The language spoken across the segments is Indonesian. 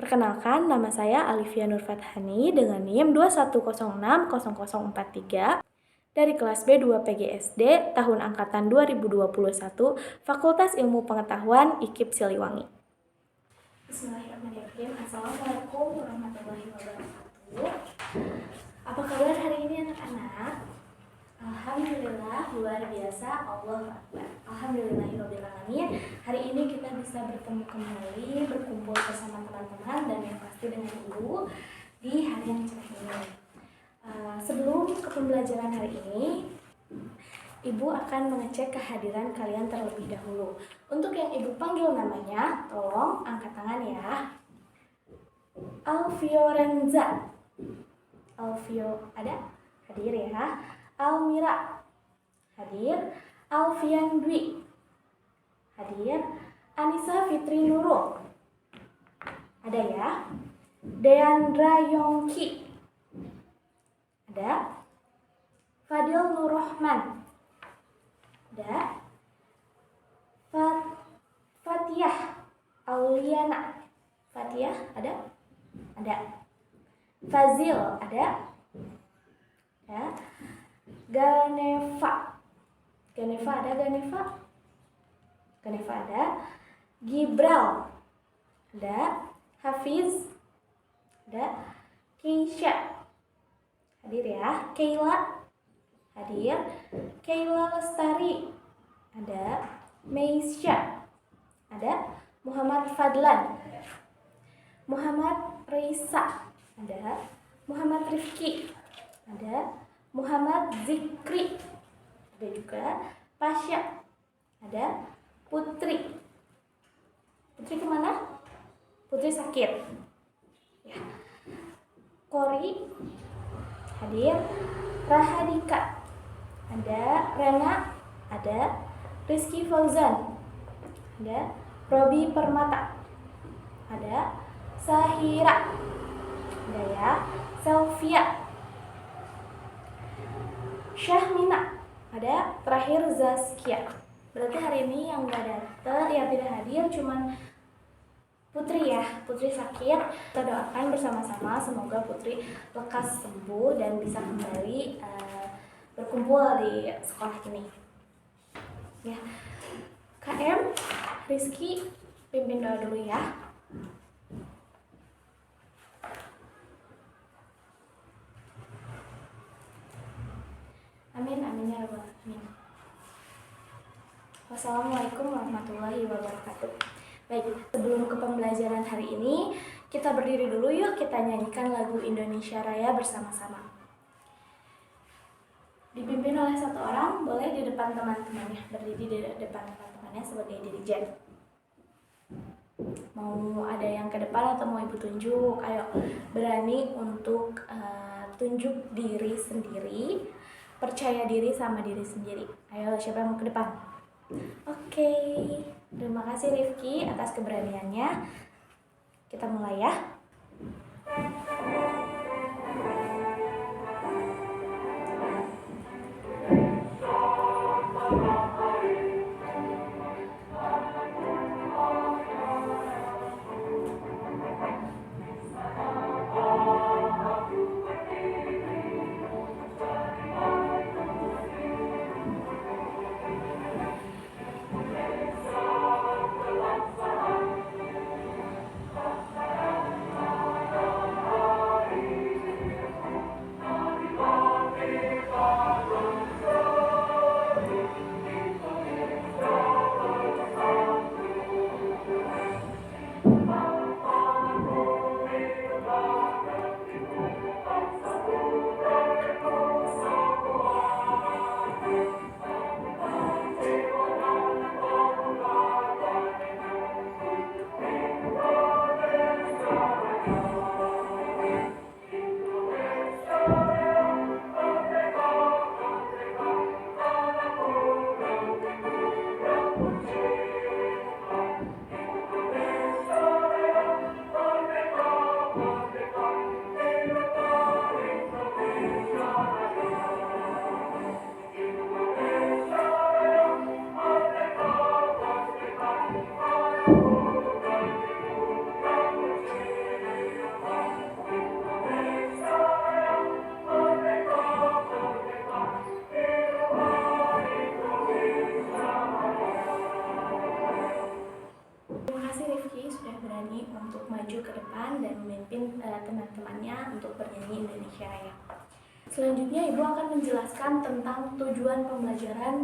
Perkenalkan, nama saya Alivia Nur Fathani dengan NIM 21060043 dari kelas B2 PGSD tahun angkatan 2021 Fakultas Ilmu Pengetahuan IKIP Siliwangi. Bismillahirrahmanirrahim. Assalamualaikum warahmatullahi wabarakatuh. Apa kabar hari ini anak-anak? Alhamdulillah, luar biasa, Allahu Akbar. Alhamdulillahirrahmanirrahim. Hari ini kita bisa bertemu kembali, berkumpul bersama teman-teman dan yang pasti dengan ibu di hari yang cerah ini. Sebelum ke pembelajaran hari ini, ibu akan mengecek kehadiran kalian terlebih dahulu. Untuk yang ibu panggil namanya, tolong angkat tangan ya. Alfiorenza. Alfio, ada? Hadir ya. Almira, hadir. Alfian Dwi, hadir. Anissa Fitri Nurul, ada ya. Deandra Yongki, ada. Fadil Nurrohman, ada. Fatiyah Auliana, Fatiyah ada? Ada. Fazil ada? Ada. Ganeva ada? Ganeva ada. Gibral ada. Hafiz ada. Keisha hadir ya. Kayla hadir. Kayla Lestari ada. Meisya ada. Muhammad Fadlan, Muhammad Reisa ada. Muhammad Rifki ada. Muhammad Zikri ada juga. Pasya ada. Putri kemana? Putri sakit ya. Kori hadir. Rahadika ada. Rena ada. Rizky Fauzan ada. Robi Permata ada. Sahira ada ya. Selvia, Syahmina ada. Terakhir Zaskia. Berarti hari ini yang tidak hadir cuman Putri ya. Putri sakit. Kita doakan bersama-sama semoga Putri lekas sembuh dan bisa kembali berkumpul di sekolah ini. Ya. KM Rizky pimpin doa dulu ya. Amin, amin ya rabbal alamin. Wassalamualaikum warahmatullahi wabarakatuh. Baik, sebelum ke pembelajaran hari ini, kita berdiri dulu yuk, kita nyanyikan lagu Indonesia Raya bersama-sama. Dipimpin oleh satu orang, boleh di depan teman-temannya, berdiri di depan teman-temannya sebagai dirijen. Mau ada yang ke depan atau mau ibu tunjuk? Ayo, berani untuk tunjuk diri sendiri, percaya diri sama diri sendiri. Ayo, siapa yang mau ke depan? Oke, terima kasih Rifki atas keberaniannya. Kita mulai ya. Indonesia ya. Selanjutnya Ibu akan menjelaskan tentang tujuan pembelajaran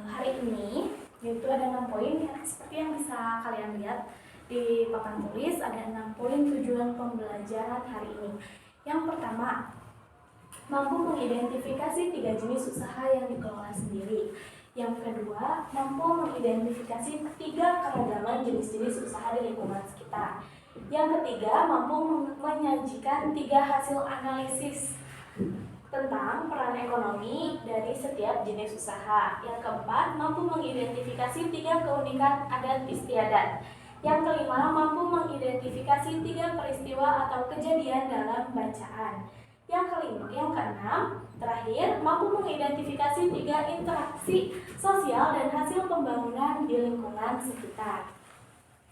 hari ini, yaitu ada 6 poin ya, seperti yang bisa kalian lihat di papan tulis. Ada 6 poin tujuan pembelajaran hari ini. Yang pertama, mampu mengidentifikasi 3 jenis usaha yang dikelola sendiri. Yang kedua, mampu mengidentifikasi 3 keragaman jenis-jenis usaha di lingkungan sekitar. Yang ketiga, mampu menyajikan 3 hasil analisis tentang peran ekonomi dari setiap jenis usaha. Yang keempat, mampu mengidentifikasi 3 keunikan adat istiadat. Yang kelima, mampu mengidentifikasi 3 peristiwa atau kejadian dalam bacaan. Yang keenam, terakhir, mampu mengidentifikasi 3 interaksi sosial dan hasil pembangunan di lingkungan sekitar.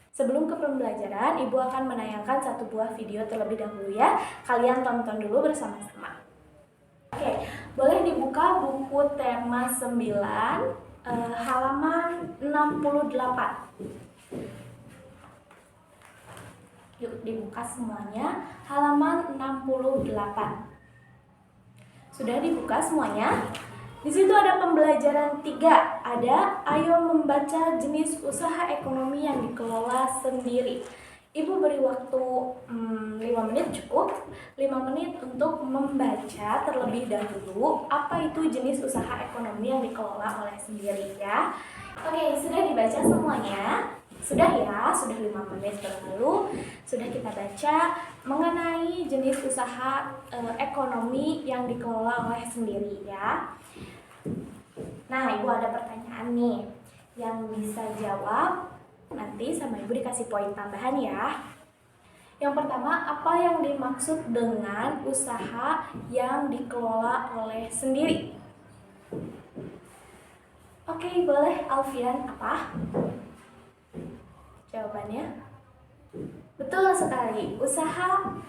Sebelum ke pembelajaran, Ibu akan menayangkan 1 buah video terlebih dahulu ya. Kalian tonton dulu bersama-sama. Oke, boleh dibuka buku tema 9, halaman 68. Yuk dibuka semuanya, halaman 68. Sudah dibuka semuanya? Di situ ada pembelajaran 3. Ada ayo membaca jenis usaha ekonomi yang dikelola sendiri. Ibu beri waktu 5 menit cukup. 5 menit untuk membaca terlebih dahulu apa itu jenis usaha ekonomi yang dikelola oleh sendiri ya. Oke, sudah dibaca semuanya? Sudah ya, sudah 5 menit berlalu. Sudah kita baca mengenai jenis usaha ekonomi yang dikelola oleh sendiri ya. Nah, Ibu ada pertanyaan nih. Yang bisa jawab nanti sama Ibu dikasih poin tambahan ya. Yang pertama, apa yang dimaksud dengan usaha yang dikelola oleh sendiri? Oke, boleh Alfian, apa? Jawabannya? Betul sekali, usaha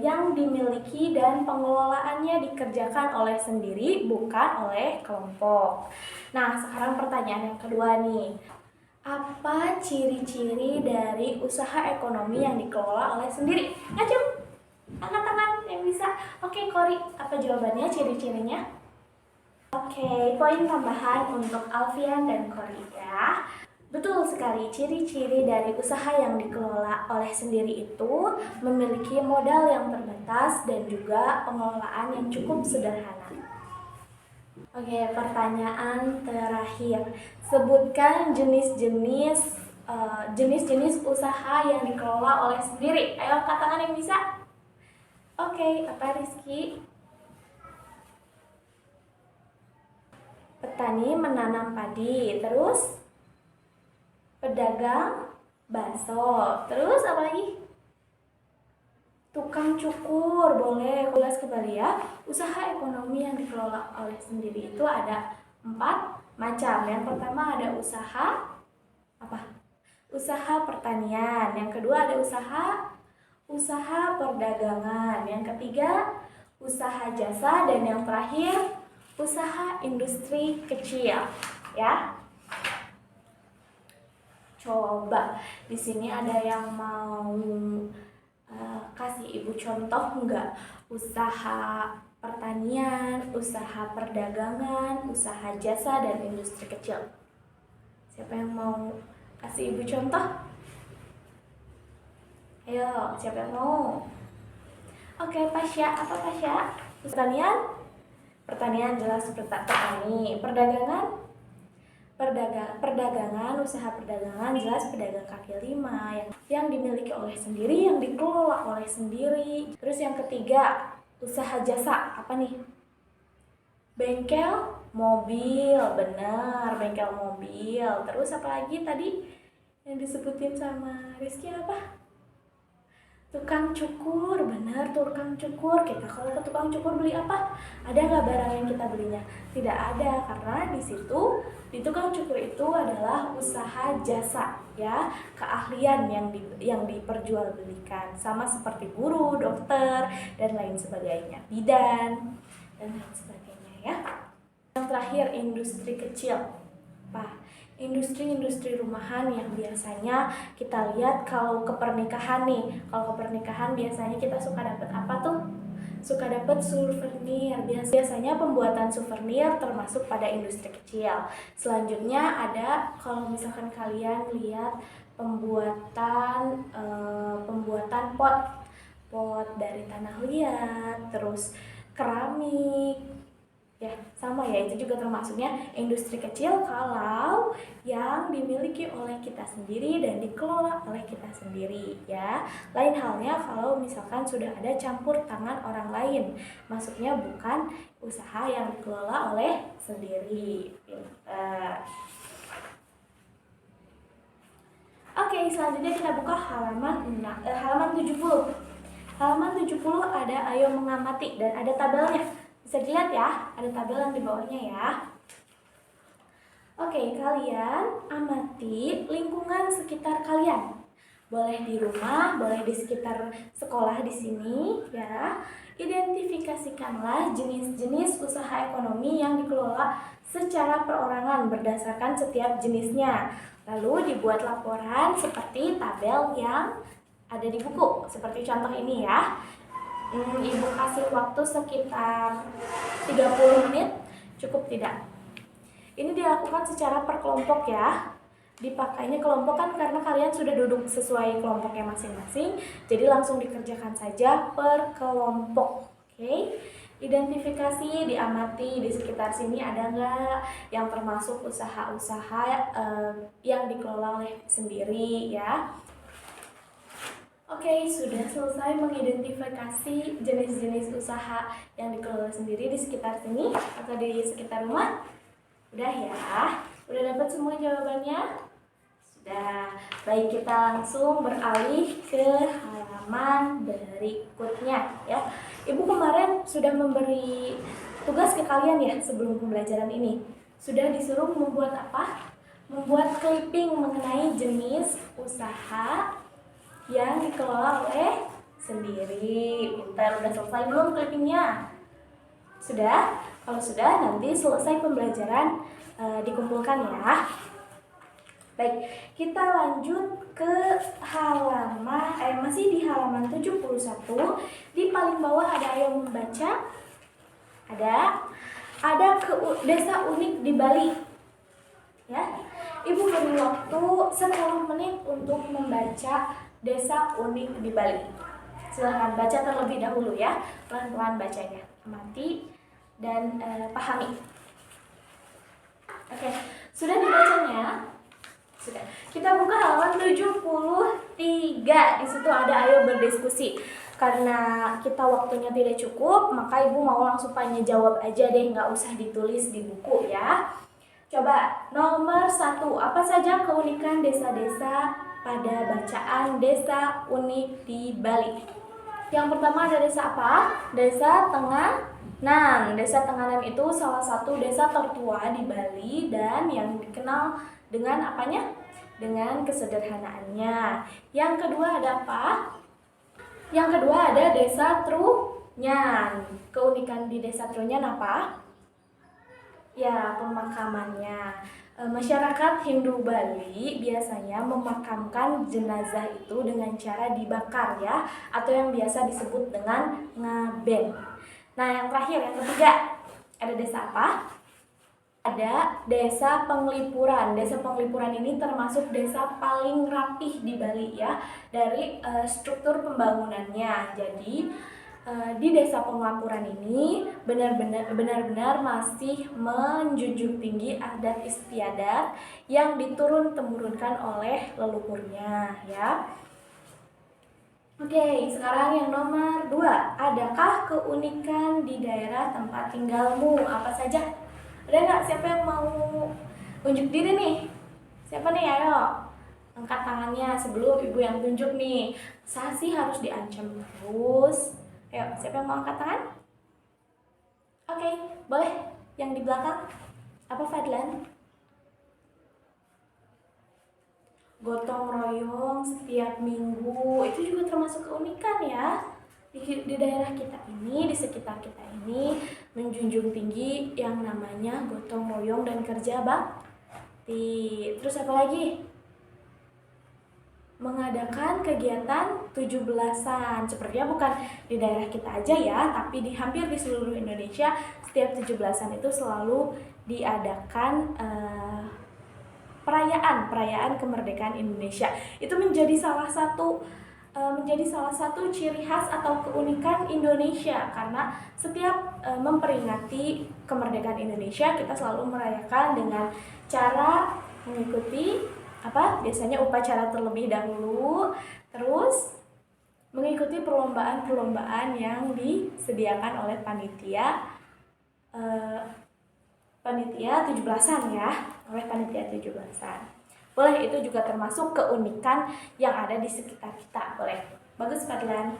yang dimiliki dan pengelolaannya dikerjakan oleh sendiri, bukan oleh kelompok. Nah, sekarang pertanyaan yang kedua nih. Apa ciri-ciri dari usaha ekonomi yang dikelola oleh sendiri? Ayo, angkat tangan yang bisa. Oke, Kori, apa jawabannya, ciri-cirinya? Oke, poin tambahan untuk Alfian dan Kori ya. Betul sekali, ciri-ciri dari usaha yang dikelola oleh sendiri itu memiliki modal yang terbatas dan juga pengelolaan yang cukup sederhana. Oke, pertanyaan terakhir. Sebutkan jenis-jenis usaha yang dikelola oleh sendiri. Ayo katakan yang bisa. Oke, apa Rizky? Petani menanam padi, terus pedagang bakso, terus apa lagi? Tukang cukur, boleh. Ulas kembali ya. Usaha ekonomi yang dikelola oleh sendiri itu ada 4 macam. Yang pertama ada usaha apa? Usaha pertanian. Yang kedua ada usaha perdagangan. Yang ketiga usaha jasa, dan yang terakhir usaha industri kecil. Ya. Coba di sini ada yang mau kasih Ibu contoh enggak? Usaha pertanian, usaha perdagangan, usaha jasa, dan industri kecil. Siapa yang mau kasih Ibu contoh? Ayo, siapa yang mau? Oke, Pasya, apa Pasya? Pertanian? Pertanian jelas petani. Perdagangan, usaha perdagangan jelas pedagang kaki lima yang dimiliki oleh sendiri, yang dikelola oleh sendiri. Terus yang ketiga, usaha jasa, apa nih? Bengkel mobil, benar, bengkel mobil. Terus apa lagi tadi yang disebutin sama Rizky apa? Tukang cukur, benar, tukang cukur. Kita kalau ke tukang cukur beli apa? Ada nggak barang yang kita belinya? Tidak ada, karena di situ di tukang cukur itu adalah usaha jasa, ya, keahlian yang diperjualbelikan, sama seperti guru, dokter, dan lain sebagainya, bidan, dan lain sebagainya ya. Yang terakhir, industri kecil. Apa? Industri rumahan yang biasanya kita lihat kalau ke pernikahan nih. Kalau ke pernikahan biasanya kita suka dapat apa tuh? suka dapat souvenir. Biasanya pembuatan souvenir termasuk pada industri kecil. Selanjutnya ada kalau misalkan kalian lihat pembuatan pot dari tanah liat, terus keramik. Ya, sama ya, itu juga termasuknya industri kecil kalau yang dimiliki oleh kita sendiri dan dikelola oleh kita sendiri ya. Lain halnya kalau misalkan sudah ada campur tangan orang lain, maksudnya bukan usaha yang dikelola oleh sendiri. Oke, selanjutnya kita buka halaman 70. Halaman 70 ada ayo mengamati dan ada tabelnya. Bisa dilihat ya, ada tabel yang di bawahnya ya. Oke, kalian amati lingkungan sekitar kalian. Boleh di rumah, boleh di sekitar sekolah di sini ya. Identifikasikanlah jenis-jenis usaha ekonomi yang dikelola secara perorangan berdasarkan setiap jenisnya. Lalu dibuat laporan seperti tabel yang ada di buku. Seperti contoh ini ya. Ibu kasih waktu sekitar 30 menit, cukup tidak? Ini dilakukan secara per kelompok ya. Dipakainya kelompok kan karena kalian sudah duduk sesuai kelompoknya masing-masing, jadi langsung dikerjakan saja per kelompok. Oke? Identifikasi, diamati di sekitar sini ada nggak yang termasuk usaha-usaha yang dikelola oleh sendiri ya. Oke, sudah selesai mengidentifikasi jenis-jenis usaha yang dikelola sendiri di sekitar sini atau di sekitar rumah? Udah ya? Udah dapat semua jawabannya? Sudah. Baik, kita langsung beralih ke halaman berikutnya ya. Ibu kemarin sudah memberi tugas ke kalian ya sebelum pembelajaran ini. Sudah disuruh membuat apa? Membuat clipping mengenai jenis usaha yang dikelola oleh sendiri. Pintar, udah selesai belum clippingnya? Sudah? Kalau sudah, nanti selesai pembelajaran dikumpulkan ya. Baik, kita lanjut ke halaman masih di halaman 71. Di paling bawah ada ayo membaca. Ada desa unik di Bali. Ya. Ibu beri waktu 10 menit untuk membaca desa unik di Bali. Silahkan baca terlebih dahulu ya, pelan-pelan bacanya, amati dan pahami. Oke, sudah dibacanya? Sudah. Kita buka halaman 73. Di situ ada ayo berdiskusi. Karena kita waktunya tidak cukup, maka ibu mau langsung tanya jawab aja deh, nggak usah ditulis di buku ya. Coba nomor 1, apa saja keunikan desa-desa pada bacaan desa unik di Bali? Yang pertama ada desa apa? Desa Tenganan. Desa Tenganan itu salah satu desa tertua di Bali dan yang dikenal dengan apanya? Dengan kesederhanaannya. Yang kedua ada apa? Yang kedua ada desa Trunyan. Keunikan di desa Trunyan apa? Ya, pemakamannya. Masyarakat Hindu Bali biasanya memakamkan jenazah itu dengan cara dibakar ya, atau yang biasa disebut dengan ngaben. Nah, yang terakhir, yang ketiga, ada desa apa? Ada desa Penglipuran. Desa Penglipuran ini termasuk desa paling rapih di Bali ya, dari struktur pembangunannya. Jadi di desa Penglipuran ini benar-benar masih menjunjung tinggi adat istiadat yang diturun-temurunkan oleh leluhurnya ya. Oke, sekarang yang nomor 2. Adakah keunikan di daerah tempat tinggalmu? Apa saja? Ada nggak? Siapa yang mau unjuk diri nih? Siapa nih? Ayo, angkat tangannya sebelum ibu yang tunjuk nih. Sasi harus diancam terus. Ayo, siapa yang mau angkat tangan? Oke, boleh. Yang di belakang. Apa Fadlan? Gotong royong setiap minggu. Itu juga termasuk keunikan ya. Di daerah kita ini, di sekitar kita ini menjunjung tinggi yang namanya gotong royong dan kerja bakti. Terus apa lagi? mengadakan kegiatan 17-an. Sepertinya bukan di daerah kita aja ya, tapi di hampir di seluruh Indonesia setiap 17-an itu selalu diadakan perayaan kemerdekaan Indonesia. Itu menjadi salah satu ciri khas atau keunikan Indonesia, karena setiap memperingati kemerdekaan Indonesia kita selalu merayakan dengan cara mengikuti biasanya upacara terlebih dahulu, terus mengikuti perlombaan yang disediakan oleh panitia 17-an ya, oleh panitia 17-an. Boleh, itu juga termasuk keunikan yang ada di sekitar kita. Boleh. Bagus, Fadlan.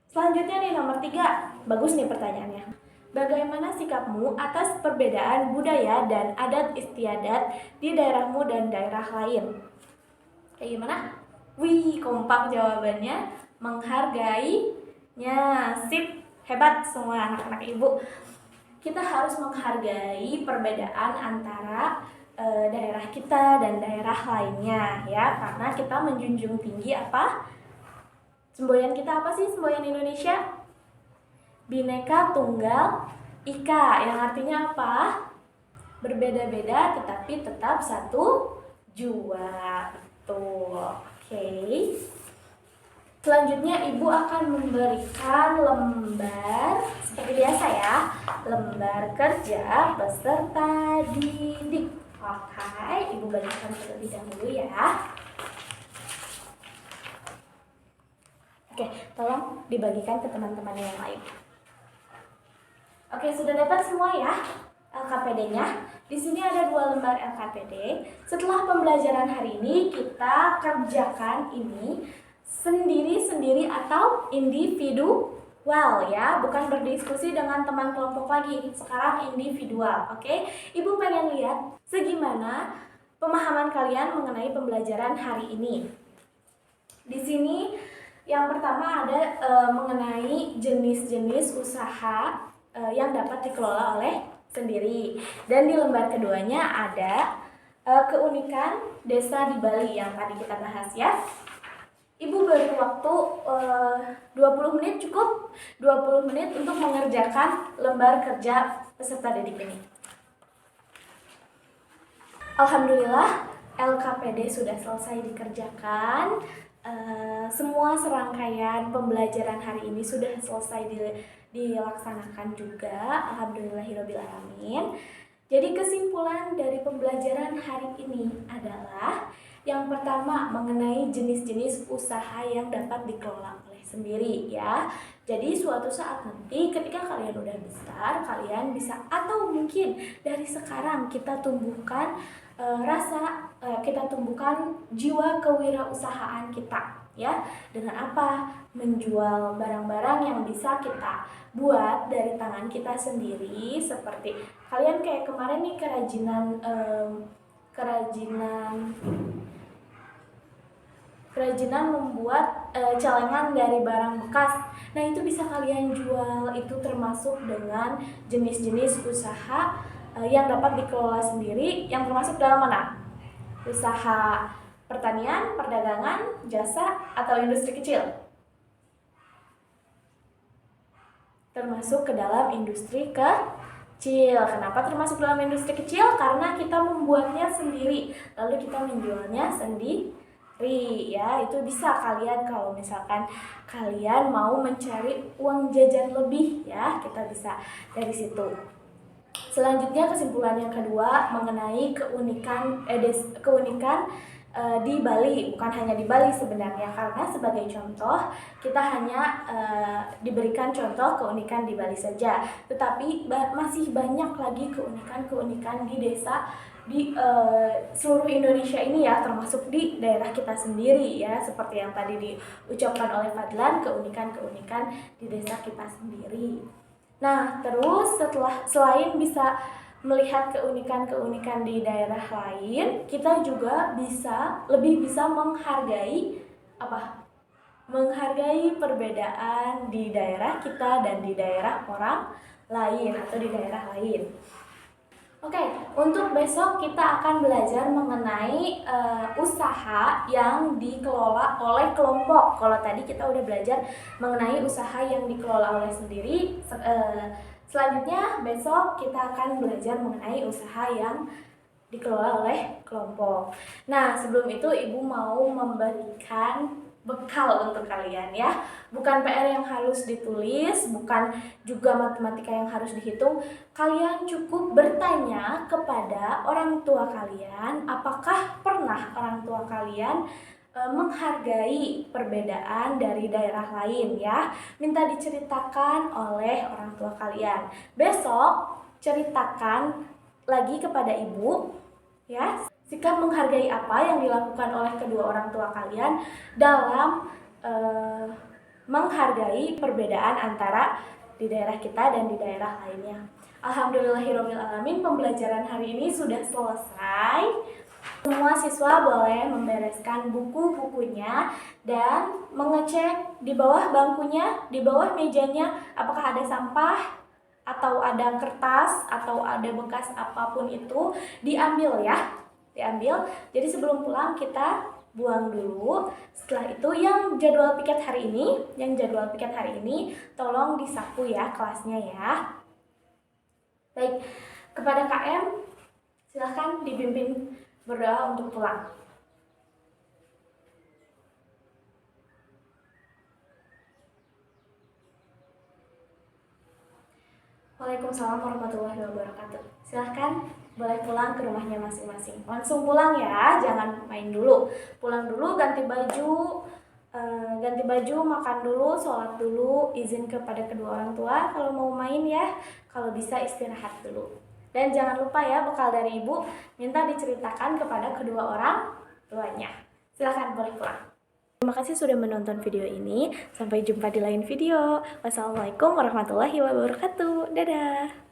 Selanjutnya nih nomor 3. Bagus nih pertanyaannya. Bagaimana sikapmu atas perbedaan budaya dan adat istiadat di daerahmu dan daerah lain? Kayak gimana? Wih, kompak jawabannya. Menghargainya. Sip, hebat semua anak-anak ibu. Kita harus menghargai perbedaan antara daerah kita dan daerah lainnya ya, karena kita menjunjung tinggi semboyan kita. Apa sih semboyan Indonesia? Bhinneka Tunggal Ika, yang artinya apa? Berbeda-beda tetapi tetap satu jua. Betul. Oke. Selanjutnya ibu akan memberikan lembar seperti biasa ya, lembar kerja peserta didik. Oke, ibu bagikan terlebih dahulu ya. Oke, tolong dibagikan ke teman-teman yang lain. Oke, sudah dapat semua ya LKPD-nya. Di sini ada 2 lembar LKPD. Setelah pembelajaran hari ini, kita kerjakan ini sendiri-sendiri atau individual ya, bukan berdiskusi dengan teman kelompok lagi. Sekarang individual, oke? Ibu pengen lihat segimana pemahaman kalian mengenai pembelajaran hari ini. Di sini yang pertama ada mengenai jenis-jenis usaha yang dapat dikelola oleh sendiri. Dan di lembar keduanya ada keunikan desa di Bali yang tadi kita bahas ya. Ibu beri waktu 20 menit cukup, 20 menit untuk mengerjakan lembar kerja peserta didik ini. Alhamdulillah LKPD sudah selesai dikerjakan. Semua serangkaian pembelajaran hari ini sudah selesai dilaksanakan juga. Alhamdulillahirobbilalamin. Jadi kesimpulan dari pembelajaran hari ini adalah yang pertama mengenai jenis-jenis usaha yang dapat dikelola oleh sendiri ya. Jadi suatu saat nanti ketika kalian udah besar, kalian bisa, atau mungkin dari sekarang kita tumbuhkan kita tumbuhkan jiwa kewirausahaan kita ya. Dengan apa? Menjual barang-barang yang bisa kita buat dari tangan kita sendiri, seperti kalian kayak kemarin nih kerajinan membuat celengan dari barang bekas. Nah, itu bisa kalian jual. Itu termasuk dengan jenis-jenis usaha yang dapat dikelola sendiri, yang termasuk dalam mana? Usaha pertanian, perdagangan, jasa, atau industri kecil? Termasuk ke dalam industri kecil. Kenapa termasuk dalam industri kecil? Karena kita membuatnya sendiri, lalu kita menjualnya sendiri ya. Itu bisa kalian, kalau misalkan kalian mau mencari uang jajan lebih ya, kita bisa dari situ. Selanjutnya kesimpulan yang kedua mengenai keunikan di Bali. Bukan hanya di Bali sebenarnya, karena sebagai contoh kita hanya diberikan contoh keunikan di Bali saja, tetapi masih banyak lagi keunikan di desa di seluruh Indonesia ini ya, termasuk di daerah kita sendiri ya, seperti yang tadi diucapkan oleh Fadlan, keunikan di desa kita sendiri. Nah, terus selain bisa melihat keunikan di daerah lain, kita juga lebih bisa menghargai perbedaan di daerah kita dan di daerah orang lain atau di daerah lain. Oke, untuk besok kita akan belajar mengenai usaha yang dikelola oleh kelompok. Kalau tadi kita udah belajar mengenai usaha yang dikelola oleh sendiri, selanjutnya besok kita akan belajar mengenai usaha yang dikelola oleh kelompok. Nah, sebelum itu Ibu mau memberikan bekal untuk kalian ya. Bukan PR yang harus ditulis, bukan juga matematika yang harus dihitung. Kalian cukup bertanya kepada orang tua kalian, apakah pernah orang tua kalian menghargai perbedaan dari daerah lain ya. Minta diceritakan oleh orang tua kalian. Besok ceritakan lagi kepada ibu ya, sikap menghargai apa yang dilakukan oleh kedua orang tua kalian dalam menghargai perbedaan antara di daerah kita dan di daerah lainnya. Alhamdulillahirobbilalamin, pembelajaran hari ini sudah selesai. Semua siswa boleh membereskan buku-bukunya dan mengecek di bawah bangkunya, di bawah mejanya, apakah ada sampah atau ada kertas atau ada bekas apapun itu, diambil ya, diambil. Jadi sebelum pulang kita buang dulu. Setelah itu yang jadwal piket hari ini, tolong disapu ya kelasnya ya. Baik, kepada KM silahkan dibimbing berdoa untuk pulang. Waalaikumsalam warahmatullahi wabarakatuh. Silahkan boleh pulang ke rumahnya masing-masing. Langsung pulang ya, jangan main dulu. Pulang dulu, ganti baju, makan dulu, sholat dulu, izin kepada kedua orang tua kalau mau main ya. Kalau bisa istirahat dulu. Dan jangan lupa ya, bekal dari ibu minta diceritakan kepada kedua orang tuanya. Silahkan boleh pulang. Terima kasih sudah menonton video ini. Sampai jumpa di lain video. Wassalamualaikum warahmatullahi wabarakatuh. Dadah.